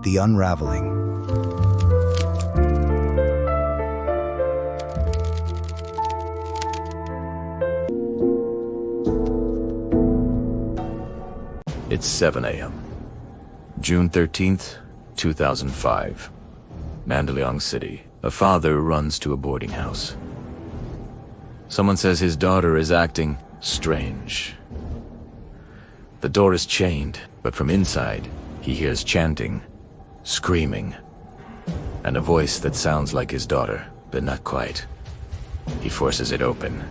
The Unraveling. It's 7 a.m. June 13th, 2005. Mandaluyong City. A father runs to a boarding house. Someone says his daughter is acting strange. The door is chained, but from inside, he hears chanting, screaming, and a voice that sounds like his daughter, but not quite. He forces it open.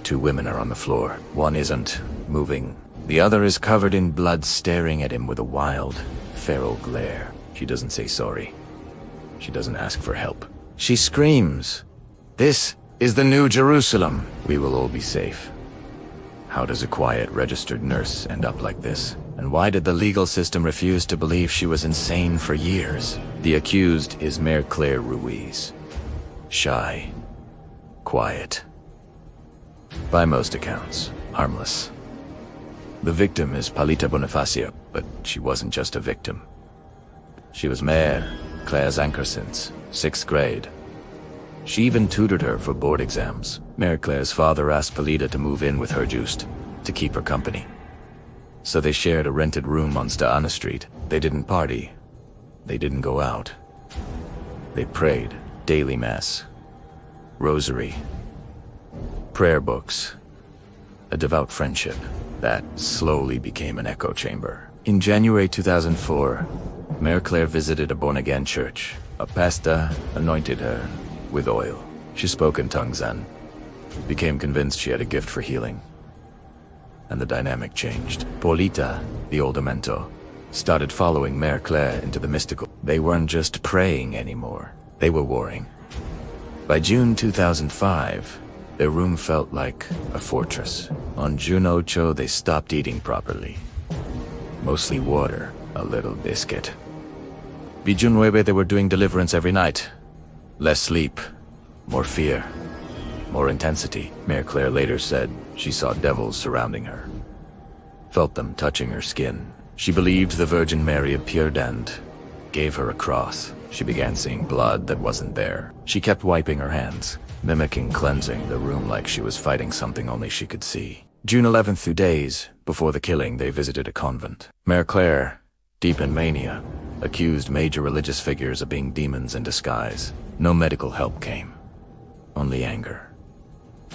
Two women are on the floor. One isn't moving. The other is covered in blood, staring at him with a wild, feral glare. She doesn't say sorry. She doesn't ask for help. She screams, "This is the New Jerusalem. We will all be safe." How does a quiet, registered nurse end up like this? And why did the legal system refuse to believe she was insane for years? The accused is Mayor Claire Ruiz. Shy. Quiet. By most accounts, harmless. The victim is Palita Bonifacio, but she wasn't just a victim. She was Mayor Claire's anchor since 6th grade. She even tutored her for board exams. Mayor Claire's father asked Palita to move in with her just to keep her company. So they shared a rented room on Staana Street. They didn't party. They didn't go out. They prayed, daily mass, rosary, prayer books, a devout friendship that slowly became an echo chamber. In January 2004, Mayor Claire visited a born-again church. A pastor anointed her with oil. She spoke in tongues and became convinced she had a gift for healing. And the dynamic changed. Polita, the older mentor, started following Mayor Claire into the mystical. They weren't just praying anymore. They were warring. By June 2005, their room felt like a fortress. On June 8, they stopped eating properly. Mostly water, a little biscuit. By June 9, they were doing deliverance every night. Less sleep, more fear, more intensity. Mayor Claire later said she saw devils surrounding her. Felt them touching her skin. She believed the Virgin Mary appeared and gave her a cross. She began seeing blood that wasn't there. She kept wiping her hands, mimicking cleansing the room like she was fighting something only she could see. June 11th, 2 days before the killing, they visited a convent. Mayor Claire, deep in mania, accused major religious figures of being demons in disguise. No medical help came, only anger.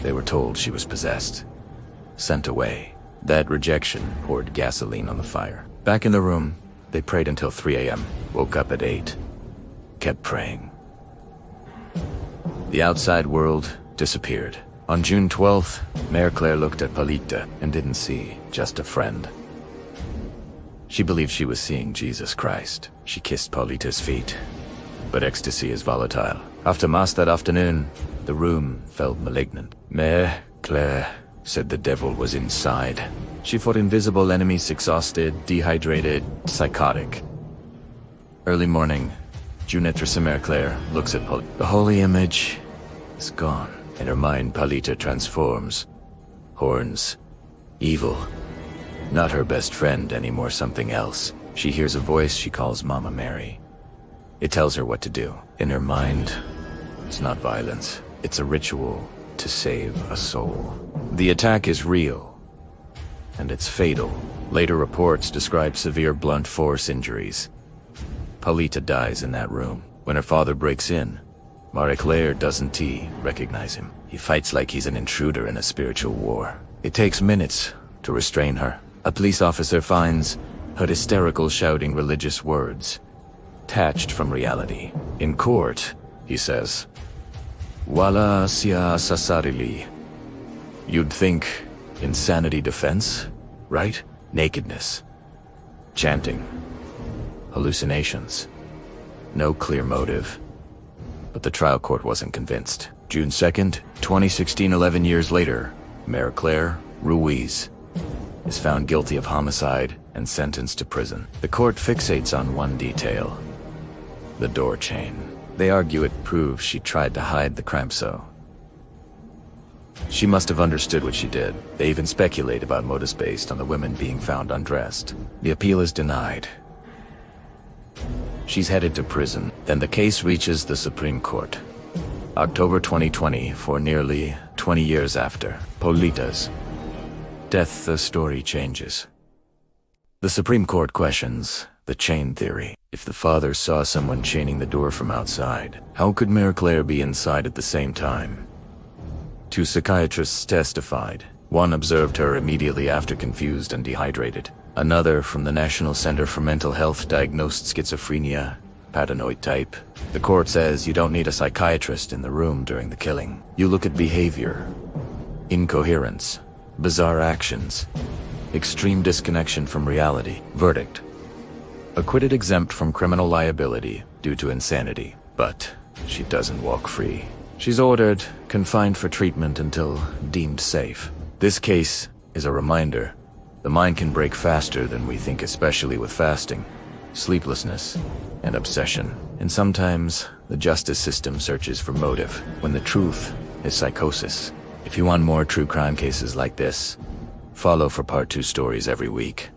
They were told she was possessed, sent away. That rejection poured gasoline on the fire. Back in the room, they prayed until 3 a.m., woke up at 8, kept praying. The outside world disappeared. On June 12th, Mayor Claire looked at Palita and didn't see just a friend. She believed she was seeing Jesus Christ. She kissed Palita's feet. But ecstasy is volatile. After Mass that afternoon, the room felt malignant. Mayor Claire said the devil was inside. She fought invisible enemies, exhausted, dehydrated, psychotic. Early morning, Junetress Mayor Claire looks at Palita. The holy image is gone. In her mind, Palita transforms. Horns. Evil. Not her best friend anymore, something else. She hears a voice she calls Mama Mary. It tells her what to do. In her mind, it's not violence. It's a ritual to save a soul. The attack is real, and it's fatal. Later reports describe severe blunt force injuries. Palita dies in that room. When her father breaks in, Marie Claire doesn't recognize him. He fights like he's an intruder in a spiritual war. It takes minutes to restrain her. A police officer finds her hysterical shouting religious words, detached from reality. In court, he says, "Wala siya sa sarili." You'd think insanity defense, right? Nakedness, chanting, hallucinations, no clear motive. But the trial court wasn't convinced. June 2nd, 2016, 11 years later, Mayor Claire Ruiz is found guilty of homicide and sentenced to prison. The court fixates on one detail: the door chain. They argue it proves she tried to hide the crime so. She must have understood what she did. They even speculate about motives based on the women being found undressed. The appeal is denied. She's headed to prison. Then the case reaches the Supreme Court. October 2020, for nearly 20 years after Polita's death, the story changes. The Supreme Court questions the chain theory. If the father saw someone chaining the door from outside, how could Mary Claire be inside at the same time? Two psychiatrists testified. One observed her immediately after, confused and dehydrated. Another, from the National Center for Mental Health, diagnosed schizophrenia, paranoid type. The court says you don't need a psychiatrist in the room during the killing. You look at behavior, incoherence, bizarre actions, extreme disconnection from reality. Verdict: acquitted, exempt from criminal liability due to insanity. But she doesn't walk free. She's ordered confined for treatment until deemed safe. This case is a reminder. The mind can break faster than we think, especially with fasting, sleeplessness, and obsession. And sometimes the justice system searches for motive when the truth is psychosis. If you want more true crime cases like this, follow for part 2 stories every week.